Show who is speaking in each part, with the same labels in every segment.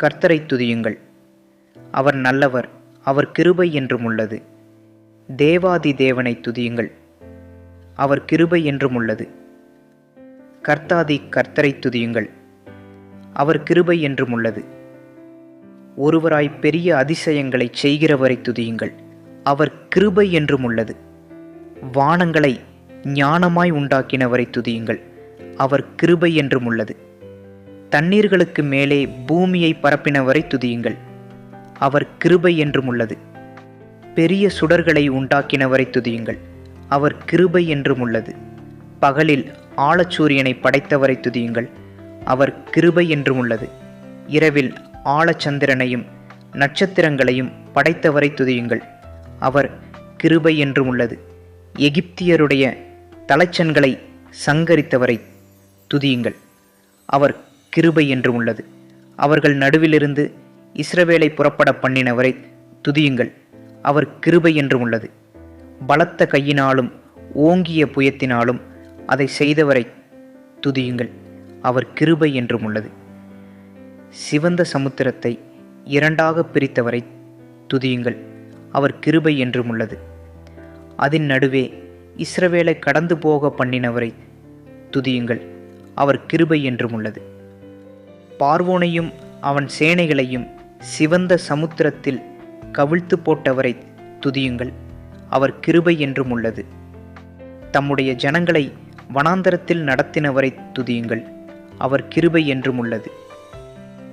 Speaker 1: கர்த்தரை துதியுங்கள். அவர் நல்லவர், அவர் கிருபை என்றும் உள்ளது. தேவாதி தேவனை துதியுங்கள், அவர் கிருபை என்றும் உள்ளது. கர்த்தாதி கர்த்தரை துதியுங்கள், அவர் கிருபை என்றும் உள்ளது. ஒருவராய் பெரிய அதிசயங்களை செய்கிறவரை துதியுங்கள், அவர் கிருபை என்றும் உள்ளது. வானங்களை ஞானமாய் உண்டாக்கினவரை துதியுங்கள், அவர் கிருபை என்றும் உள்ளது. தண்ணீர்களுக்கு மேலே பூமியை பரப்பினவரை துதியுங்கள், அவர் கிருபை என்றும் உள்ளது. பெரிய சுடர்களை உண்டாக்கினவரை துதியுங்கள், அவர் கிருபை என்றும் உள்ளது. பகலில் ஆழச்சூரியனை படைத்தவரை துதியுங்கள், அவர் கிருபை என்றும் உள்ளது. இரவில் ஆழச்சந்திரனையும் நட்சத்திரங்களையும் படைத்தவரை துதியுங்கள், அவர் கிருபை என்றும் உள்ளது. எகிப்தியருடைய தலைச்சன்களை சங்கரித்தவரை துதியுங்கள், அவர் கிருபை என்றும் உள்ளது. அவர்கள் நடுவிலிருந்து இஸ்ரவேலை புறப்பட பண்ணினவரை துதியுங்கள், அவர் கிருபை என்றும் உள்ளது. பலத்த கையினாலும் ஓங்கிய புயத்தினாலும் அதை செய்தவரை துதியுங்கள், அவர் கிருபை என்றும் உள்ளது. சிவந்த சமுத்திரத்தை இரண்டாக பிரித்தவரை துதியுங்கள், அவர் கிருபை என்றும் உள்ளது. அதன் நடுவே இஸ்ரவேலை கடந்து போக பண்ணினவரை துதியுங்கள், அவர் கிருபை என்றும் உள்ளது. பார்வோனையும் அவன் சேனைகளையும் சிவந்த சமுத்திரத்தில் கவிழ்த்து போட்டவரை துதியுங்கள், அவர் கிருபை என்றும் உள்ளது. தம்முடைய ஜனங்களை வனாந்தரத்தில் நடத்தினவரை துதியுங்கள், அவர் கிருபை என்றும் உள்ளது.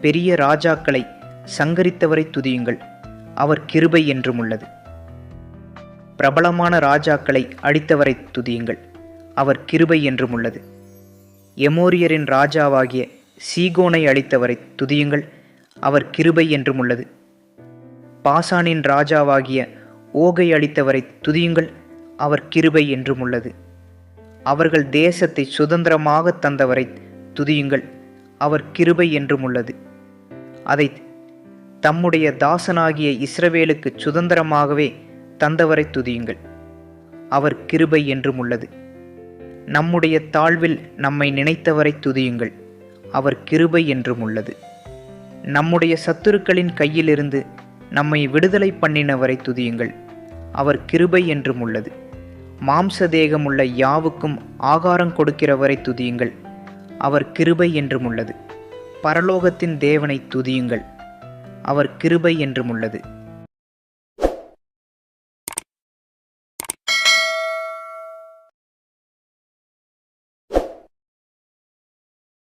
Speaker 1: பெரிய ராஜாக்களை சங்கரித்தவரை துதியுங்கள், அவர் கிருபை என்றும் உள்ளது. பிரபலமான ராஜாக்களை அழித்தவரை துதியுங்கள், அவர் கிருபை என்றும் உள்ளது. எமோரியரின் ராஜாவாகிய சீகோனை அழித்தவரை துதியுங்கள், அவர் கிருபை என்றும் உள்ளது. பாசானின் ராஜாவாகிய ஓகை அழித்தவரை துதியுங்கள், அவர் கிருபை என்றும் உள்ளது. அவர்கள் தேசத்தை சுதந்திரமாக தந்தவரை துதியுங்கள், அவர் கிருபை என்றும் உள்ளது. அதை தம்முடைய தாசனாகிய இஸ்ரவேலுக்கு சுதந்திரமாகவே தந்தவரை துதியுங்கள், அவர் கிருபை என்றும் உள்ளது. நம்முடைய தாழ்வில் நம்மை நினைத்தவரை துதியுங்கள், அவர் கிருபை என்றும் உள்ளது. நம்முடைய சத்துருக்களின் கையிலிருந்து நம்மை விடுதலை பண்ணினவரை துதியுங்கள், அவர் கிருபை என்றும் உள்ளது. மாம்ச தேகமுள்ள யாவுக்கும் ஆகாரம் கொடுக்கிறவரை துதியுங்கள், அவர் கிருபை என்றும் உள்ளது. பரலோகத்தின் தேவனை துதியுங்கள், அவர் கிருபை என்றும் உள்ளது.